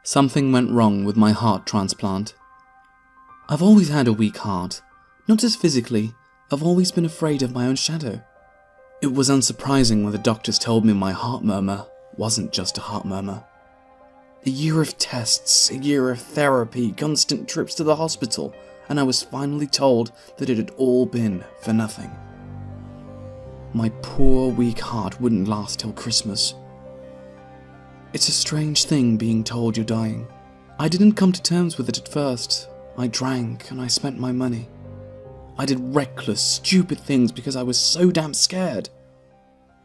Something went wrong with my heart transplant. I've always had a weak heart. Not just physically, I've always been afraid of my own shadow. It was unsurprising when the doctors told me my heart murmur wasn't just a heart murmur. A year of tests, a year of therapy, constant trips to the hospital, and I was finally told that it had all been for nothing. My poor, weak heart wouldn't last till Christmas. It's a strange thing being told you're dying. I didn't come to terms with it at first. I drank and I spent my money. I did reckless, stupid things because I was so damn scared.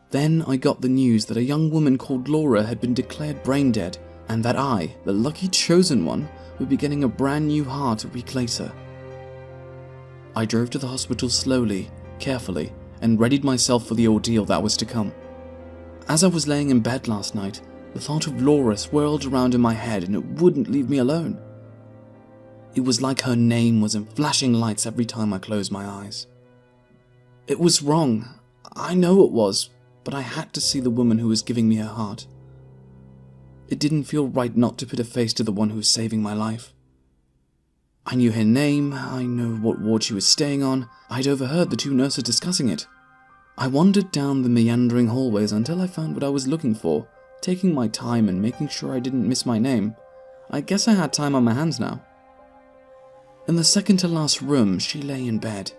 Then I got the news that a young woman called Laura had been declared brain dead, and that I, the lucky chosen one, would be getting a brand new heart a week later. I drove to the hospital slowly, carefully, and readied myself for the ordeal that was to come. As I was laying in bed last night, the thought of Laura swirled around in my head and it wouldn't leave me alone. It was like her name was in flashing lights every time I closed my eyes. It was wrong. I know it was, but I had to see the woman who was giving me her heart. It didn't feel right not to put a face to the one who was saving my life. I knew her name, I knew what ward she was staying on, I'd overheard the two nurses discussing it. I wandered down the meandering hallways until I found what I was looking for, taking my time and making sure I didn't miss my name. I guess I had time on my hands now. In the second to last room, she lay in bed.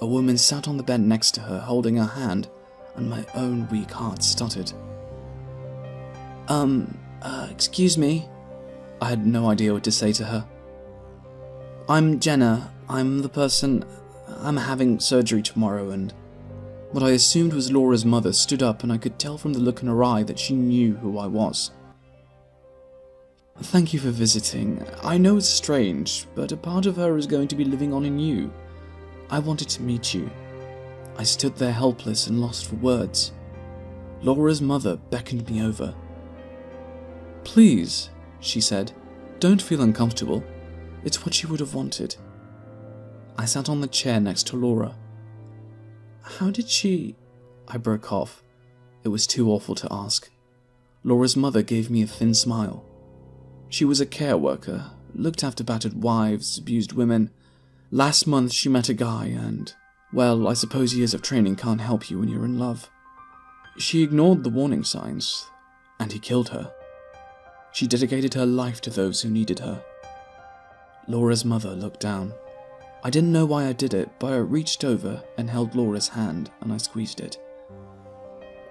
A woman sat on the bed next to her, holding her hand, and my own weak heart stuttered. Excuse me? I had no idea what to say to her. I'm Jenna. I'm the person... I'm having surgery tomorrow, and... What I assumed was Laura's mother stood up, and I could tell from the look in her eye that she knew who I was. Thank you for visiting. I know it's strange, but a part of her is going to be living on in you. I wanted to meet you. I stood there helpless and lost for words. Laura's mother beckoned me over. Please, she said, don't feel uncomfortable. It's what you would have wanted. I sat on the chair next to Laura. How did she... I broke off. It was too awful to ask. Laura's mother gave me a thin smile. She was a care worker, looked after battered wives, abused women. Last month she met a guy and, well, I suppose years of training can't help you when you're in love. She ignored the warning signs, and he killed her. She dedicated her life to those who needed her. Laura's mother looked down. I didn't know why I did it, but I reached over and held Laura's hand and I squeezed it.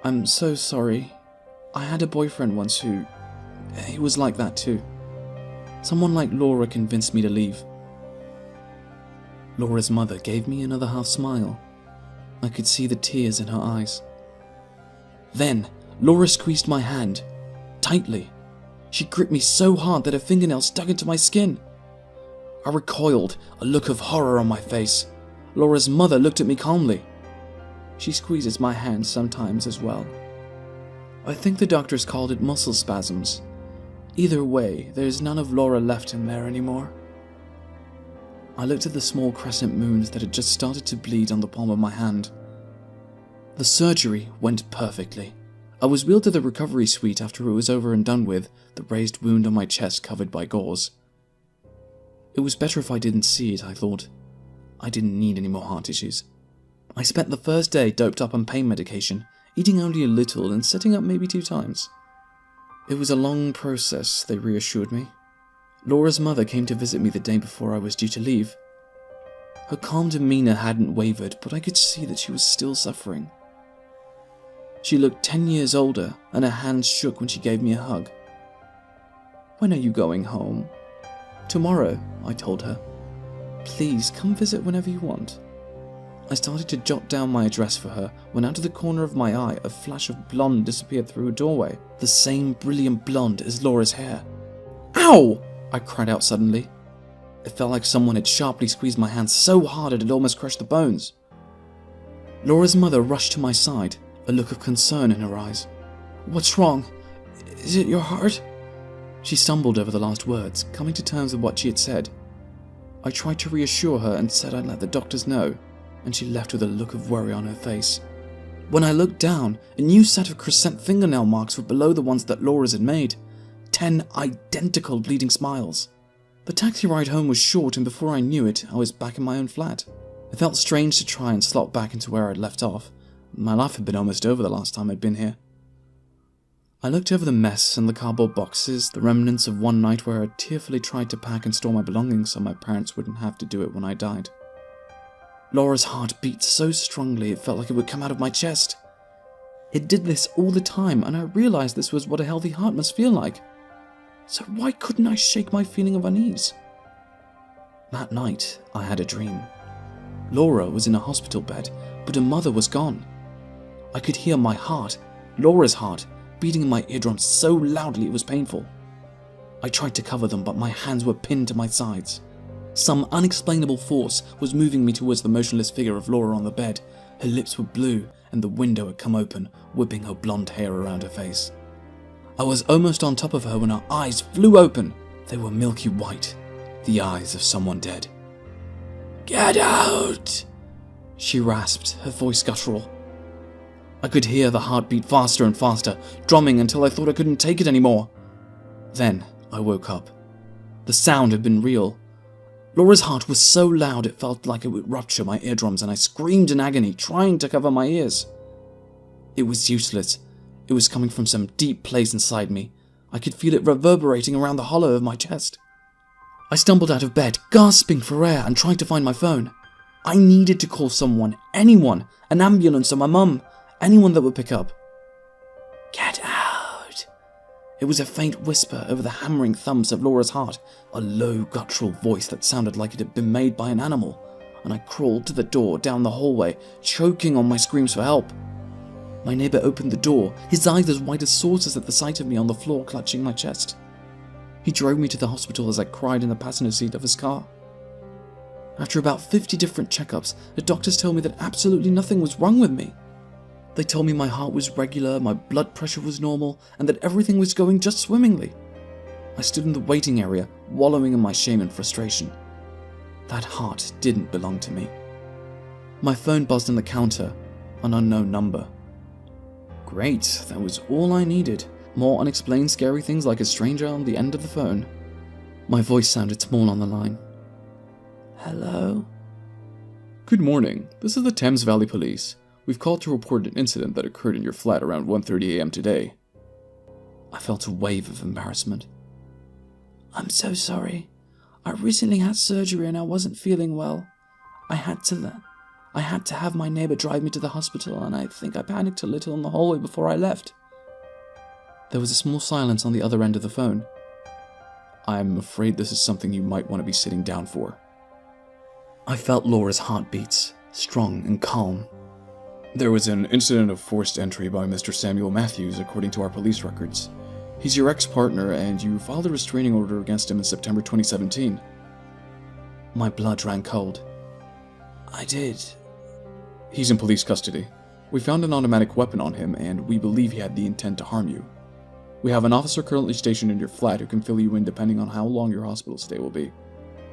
I'm so sorry. I had a boyfriend once who... he was like that too. Someone like Laura convinced me to leave. Laura's mother gave me another half smile. I could see the tears in her eyes. Then, Laura squeezed my hand, tightly. She gripped me so hard that her fingernails dug into my skin. I recoiled, a look of horror on my face. Laura's mother looked at me calmly. She squeezes my hand sometimes as well. I think the doctors called it muscle spasms. Either way, there's none of Laura left in there anymore. I looked at the small crescent moons that had just started to bleed on the palm of my hand. The surgery went perfectly. I was wheeled to the recovery suite after it was over and done with, the raised wound on my chest covered by gauze. It was better if I didn't see it, I thought. I didn't need any more heart tissues. I spent the first day doped up on pain medication, eating only a little and sitting up maybe 2 times. It was a long process, they reassured me. Laura's mother came to visit me the day before I was due to leave. Her calm demeanor hadn't wavered, but I could see that she was still suffering. She looked 10 years older, and her hands shook when she gave me a hug. When are you going home? Tomorrow, I told her. Please, come visit whenever you want. I started to jot down my address for her when out of the corner of my eye a flash of blonde disappeared through a doorway, the same brilliant blonde as Laura's hair. Ow! I cried out suddenly. It felt like someone had sharply squeezed my hand so hard it had almost crushed the bones. Laura's mother rushed to my side, a look of concern in her eyes. What's wrong? Is it your heart? She stumbled over the last words, coming to terms with what she had said. I tried to reassure her and said I'd let the doctors know, and she left with a look of worry on her face. When I looked down, a new set of crescent fingernail marks were below the ones that Laura's had made. 10 identical bleeding smiles. The taxi ride home was short, and before I knew it, I was back in my own flat. It felt strange to try and slot back into where I'd left off. My life had been almost over the last time I'd been here. I looked over the mess and the cardboard boxes, the remnants of one night where I tearfully tried to pack and store my belongings so my parents wouldn't have to do it when I died. Laura's heart beat so strongly it felt like it would come out of my chest. It did this all the time, and I realized this was what a healthy heart must feel like. So why couldn't I shake my feeling of unease? That night, I had a dream. Laura was in a hospital bed, but her mother was gone. I could hear my heart, Laura's heart, beating in my eardrums so loudly it was painful. I tried to cover them, but my hands were pinned to my sides. Some unexplainable force was moving me towards the motionless figure of Laura on the bed. Her lips were blue, and the window had come open, whipping her blonde hair around her face. I was almost on top of her when her eyes flew open. They were milky white, the eyes of someone dead. "Get out!" she rasped, her voice guttural. I could hear the heart beat faster and faster, drumming until I thought I couldn't take it anymore. Then I woke up. The sound had been real. Laura's heart was so loud it felt like it would rupture my eardrums, and I screamed in agony, trying to cover my ears. It was useless. It was coming from some deep place inside me. I could feel it reverberating around the hollow of my chest. I stumbled out of bed, gasping for air and trying to find my phone. I needed to call someone, anyone, an ambulance or my mum, anyone that would pick up. "Get out!" It was a faint whisper over the hammering thumps of Laura's heart, a low, guttural voice that sounded like it had been made by an animal, and I crawled to the door down the hallway, choking on my screams for help. My neighbor opened the door, his eyes as wide as saucers at the sight of me on the floor clutching my chest. He drove me to the hospital as I cried in the passenger seat of his car. After about 50 different checkups, the doctors told me that absolutely nothing was wrong with me. They told me my heart was regular, my blood pressure was normal, and that everything was going just swimmingly. I stood in the waiting area, wallowing in my shame and frustration. That heart didn't belong to me. My phone buzzed on the counter, an unknown number. Great, that was all I needed. More unexplained scary things like a stranger on the end of the phone. My voice sounded small on the line. "Hello?" "Good morning. This is the Thames Valley Police. We've called to report an incident that occurred in your flat around 1:30 a.m. today." I felt a wave of embarrassment. "I'm so sorry. I recently had surgery and I wasn't feeling well. I had to have my neighbor drive me to the hospital, and I think I panicked a little in the hallway before I left." There was a small silence on the other end of the phone. "I'm afraid this is something you might want to be sitting down for." I felt Laura's heartbeats, strong and calm. "There was an incident of forced entry by Mr. Samuel Matthews, according to our police records. He's your ex-partner, and you filed a restraining order against him in September 2017. My blood ran cold. "I did." "He's in police custody. We found an automatic weapon on him, and we believe he had the intent to harm you. We have an officer currently stationed in your flat who can fill you in depending on how long your hospital stay will be."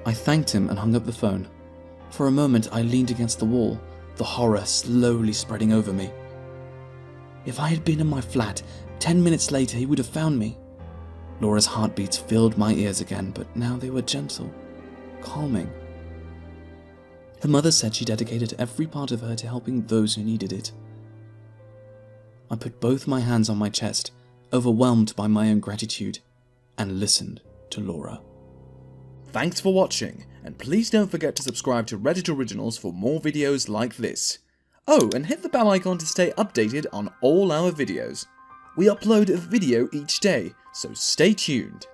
I thanked him and hung up the phone. For a moment, I leaned against the wall, the horror slowly spreading over me. If I had been in my flat, 10 minutes later he would have found me. Laura's heartbeats filled my ears again, but now they were gentle, calming. Her mother said she dedicated every part of her to helping those who needed it. I put both my hands on my chest, overwhelmed by my own gratitude, and listened to Laura. Thanks for watching, and please don't forget to subscribe to Reddit Originals for more videos like this. Oh, and hit the bell icon to stay updated on all our videos. We upload a video each day, so stay tuned.